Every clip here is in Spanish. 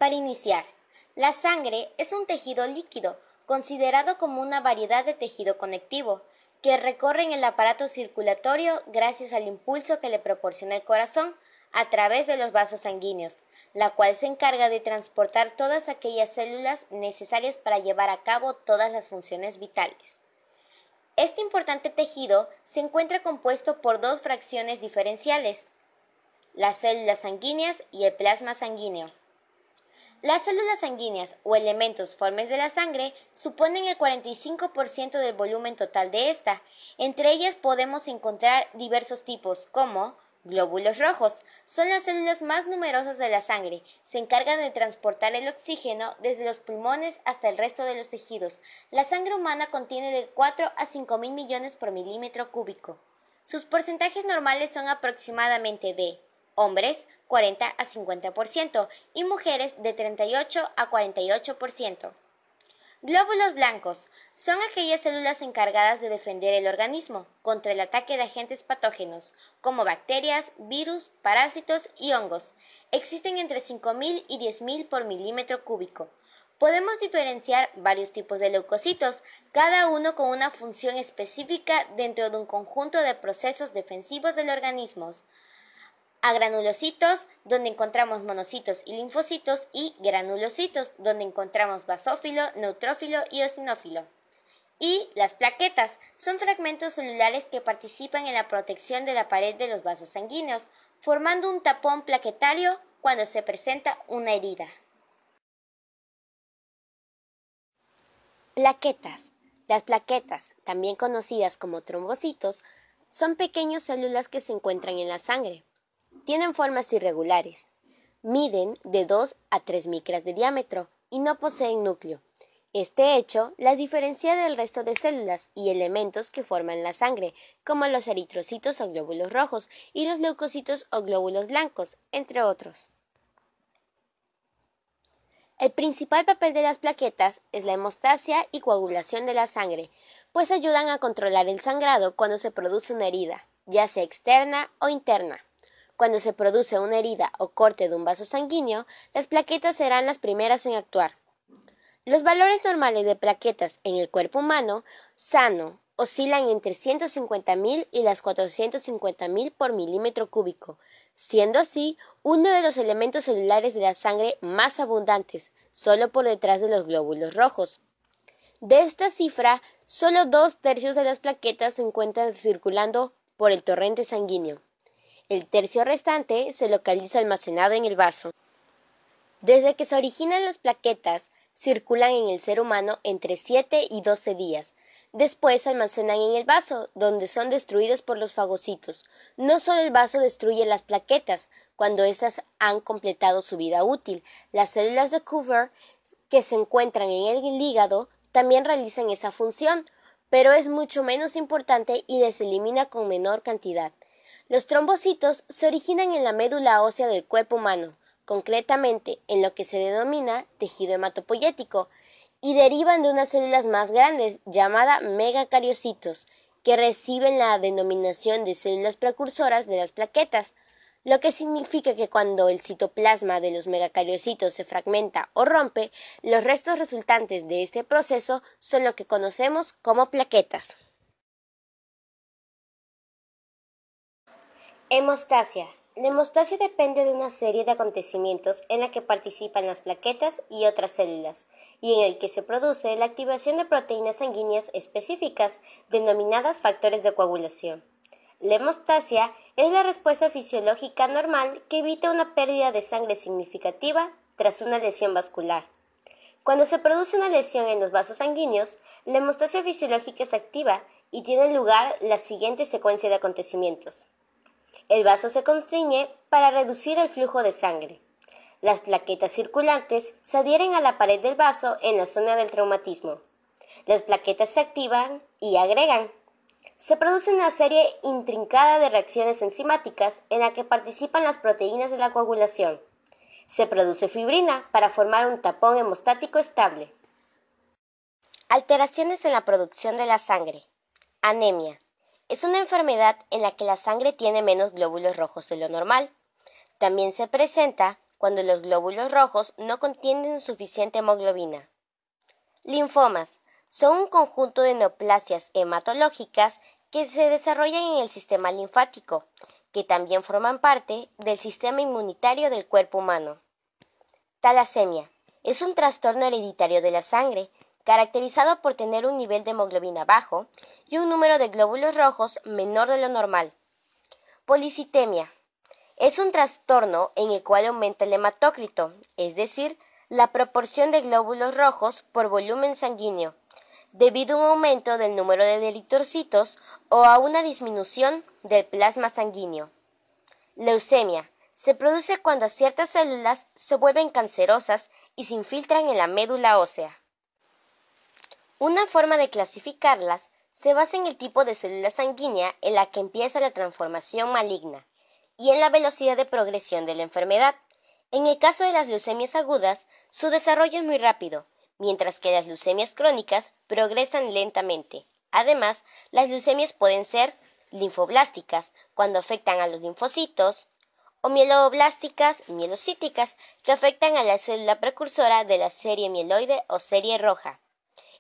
Para iniciar, la sangre es un tejido líquido, considerado como una variedad de tejido conectivo, que recorre en el aparato circulatorio gracias al impulso que le proporciona el corazón a través de los vasos sanguíneos, la cual se encarga de transportar todas aquellas células necesarias para llevar a cabo todas las funciones vitales. Este importante tejido se encuentra compuesto por dos fracciones diferenciales, las células sanguíneas y el plasma sanguíneo. Las células sanguíneas o elementos formes de la sangre suponen el 45% del volumen total de esta. Entre ellas podemos encontrar diversos tipos como glóbulos rojos. Son las células más numerosas de la sangre. Se encargan de transportar el oxígeno desde los pulmones hasta el resto de los tejidos. La sangre humana contiene de 4 a 5.000 millones por milímetro cúbico. Sus porcentajes normales son aproximadamente de hombres 40 a 50% y mujeres de 38 a 48%. Glóbulos blancos son aquellas células encargadas de defender el organismo contra el ataque de agentes patógenos, como bacterias, virus, parásitos y hongos. Existen entre 5.000 y 10.000 por milímetro cúbico. Podemos diferenciar varios tipos de leucocitos, cada uno con una función específica dentro de un conjunto de procesos defensivos del organismo. A granulocitos, donde encontramos monocitos y linfocitos, y granulocitos, donde encontramos basófilo, neutrófilo y eosinófilo. Y las plaquetas son fragmentos celulares que participan en la protección de la pared de los vasos sanguíneos, formando un tapón plaquetario cuando se presenta una herida. Plaquetas. Las plaquetas, también conocidas como trombocitos, son pequeñas células que se encuentran en la sangre. Tienen formas irregulares, miden de 2 a 3 micras de diámetro y no poseen núcleo. Este hecho las diferencia del resto de células y elementos que forman la sangre, como los eritrocitos o glóbulos rojos y los leucocitos o glóbulos blancos, entre otros. El principal papel de las plaquetas es la hemostasia y coagulación de la sangre, pues ayudan a controlar el sangrado cuando se produce una herida, ya sea externa o interna. Cuando se produce una herida o corte de un vaso sanguíneo, las plaquetas serán las primeras en actuar. Los valores normales de plaquetas en el cuerpo humano sano oscilan entre 150.000 y las 450.000 por milímetro cúbico, siendo así uno de los elementos celulares de la sangre más abundantes, solo por detrás de los glóbulos rojos. De esta cifra, solo 2/3 de las plaquetas se encuentran circulando por el torrente sanguíneo. El tercio restante se localiza almacenado en el vaso. Desde que se originan las plaquetas, circulan en el ser humano entre 7 y 12 días. Después se almacenan en el vaso, donde son destruidas por los fagocitos. No solo el vaso destruye las plaquetas, cuando éstas han completado su vida útil. Las células de Kupffer que se encuentran en el hígado también realizan esa función, pero es mucho menos importante y les elimina con menor cantidad. Los trombocitos se originan en la médula ósea del cuerpo humano, concretamente en lo que se denomina tejido hematopoyético, y derivan de unas células más grandes llamadas megacariocitos, que reciben la denominación de células precursoras de las plaquetas, lo que significa que cuando el citoplasma de los megacariocitos se fragmenta o rompe, los restos resultantes de este proceso son lo que conocemos como plaquetas. Hemostasia. La hemostasia depende de una serie de acontecimientos en la que participan las plaquetas y otras células, y en el que se produce la activación de proteínas sanguíneas específicas, denominadas factores de coagulación. La hemostasia es la respuesta fisiológica normal que evita una pérdida de sangre significativa tras una lesión vascular. Cuando se produce una lesión en los vasos sanguíneos, la hemostasia fisiológica se activa y tiene lugar la siguiente secuencia de acontecimientos. El vaso se constriñe para reducir el flujo de sangre. Las plaquetas circulantes se adhieren a la pared del vaso en la zona del traumatismo. Las plaquetas se activan y agregan. Se produce una serie intrincada de reacciones enzimáticas en la que participan las proteínas de la coagulación. Se produce fibrina para formar un tapón hemostático estable. Alteraciones en la producción de la sangre. Anemia. Es una enfermedad en la que la sangre tiene menos glóbulos rojos de lo normal. También se presenta cuando los glóbulos rojos no contienen suficiente hemoglobina. Linfomas son un conjunto de neoplasias hematológicas que se desarrollan en el sistema linfático, que también forman parte del sistema inmunitario del cuerpo humano. Talasemia es un trastorno hereditario de la sangre, caracterizado por tener un nivel de hemoglobina bajo y un número de glóbulos rojos menor de lo normal. Policitemia es un trastorno en el cual aumenta el hematócrito, es decir, la proporción de glóbulos rojos por volumen sanguíneo, debido a un aumento del número de eritrocitos o a una disminución del plasma sanguíneo. Leucemia se produce cuando ciertas células se vuelven cancerosas y se infiltran en la médula ósea. Una forma de clasificarlas se basa en el tipo de célula sanguínea en la que empieza la transformación maligna y en la velocidad de progresión de la enfermedad. En el caso de las leucemias agudas, su desarrollo es muy rápido, mientras que las leucemias crónicas progresan lentamente. Además, las leucemias pueden ser linfoblásticas, cuando afectan a los linfocitos, o mieloblásticas y mielocíticas, que afectan a la célula precursora de la serie mieloide o serie roja.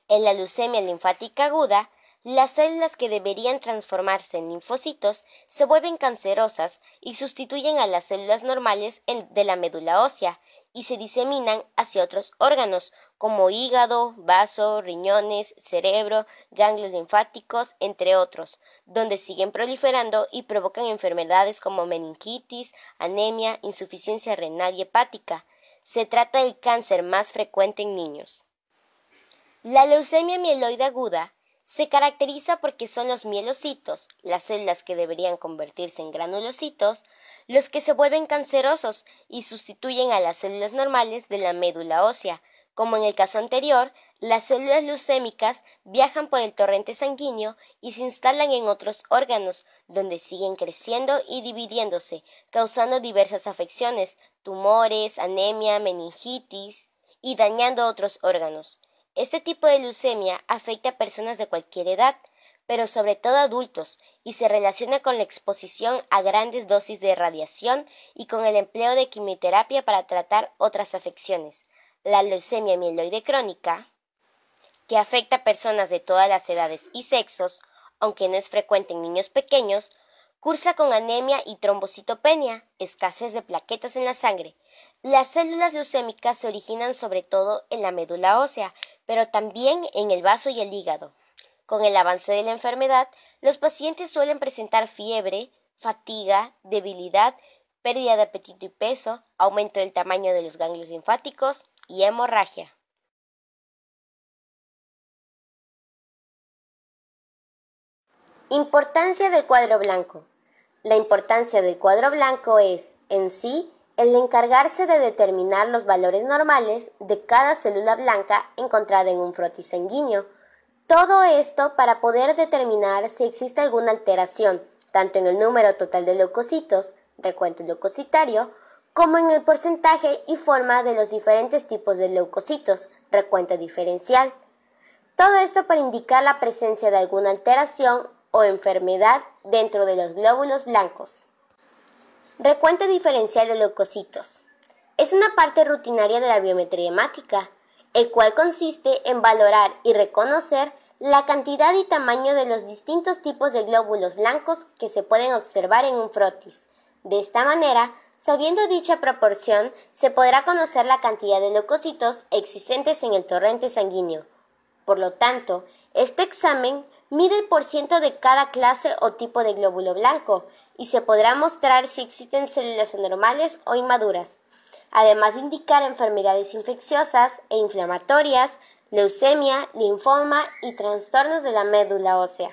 En la leucemia linfática aguda, las células que deberían transformarse en linfocitos se vuelven cancerosas y sustituyen a las células normales de la médula ósea y se diseminan hacia otros órganos como hígado, vaso, riñones, cerebro, ganglios linfáticos, entre otros, donde siguen proliferando y provocan enfermedades como meningitis, anemia, insuficiencia renal y hepática. Se trata del cáncer más frecuente en niños. La leucemia mieloide aguda se caracteriza porque son los mielocitos, las células que deberían convertirse en granulocitos, los que se vuelven cancerosos y sustituyen a las células normales de la médula ósea. Como en el caso anterior, las células leucémicas viajan por el torrente sanguíneo y se instalan en otros órganos, donde siguen creciendo y dividiéndose, causando diversas afecciones, tumores, anemia, meningitis y dañando otros órganos. Este tipo de leucemia afecta a personas de cualquier edad, pero sobre todo adultos, y se relaciona con la exposición a grandes dosis de radiación y con el empleo de quimioterapia para tratar otras afecciones. La leucemia mieloide crónica, que afecta a personas de todas las edades y sexos, aunque no es frecuente en niños pequeños, cursa con anemia y trombocitopenia, escasez de plaquetas en la sangre. Las células leucémicas se originan sobre todo en la médula ósea, pero también en el vaso y el hígado. Con el avance de la enfermedad, los pacientes suelen presentar fiebre, fatiga, debilidad, pérdida de apetito y peso, aumento del tamaño de los ganglios linfáticos y hemorragia. Importancia del cuadro blanco. La importancia del cuadro blanco es, en sí, el encargarse de determinar los valores normales de cada célula blanca encontrada en un frotis sanguíneo. Todo esto para poder determinar si existe alguna alteración, tanto en el número total de leucocitos, recuento leucocitario, como en el porcentaje y forma de los diferentes tipos de leucocitos, recuento diferencial. Todo esto para indicar la presencia de alguna alteración o enfermedad dentro de los glóbulos blancos. Recuento diferencial de leucocitos. Es una parte rutinaria de la biometría hemática, el cual consiste en valorar y reconocer la cantidad y tamaño de los distintos tipos de glóbulos blancos que se pueden observar en un frotis. De esta manera, sabiendo dicha proporción, se podrá conocer la cantidad de leucocitos existentes en el torrente sanguíneo. Por lo tanto, este examen mide el porciento de cada clase o tipo de glóbulo blanco y se podrá mostrar si existen células anormales o inmaduras, además de indicar enfermedades infecciosas e inflamatorias, leucemia, linfoma y trastornos de la médula ósea.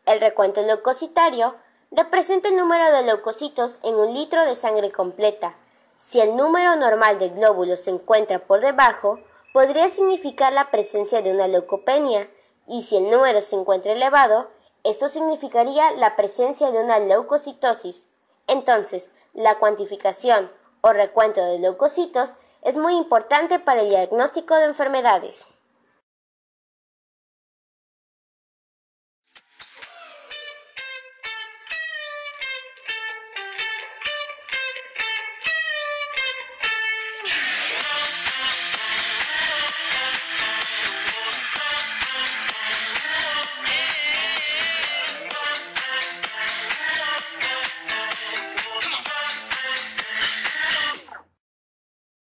El recuento leucocitario representa el número de leucocitos en un litro de sangre completa. Si el número normal de glóbulos se encuentra por debajo, podría significar la presencia de una leucopenia, y si el número se encuentra elevado, esto significaría la presencia de una leucocitosis. Entonces, la cuantificación o recuento de leucocitos es muy importante para el diagnóstico de enfermedades.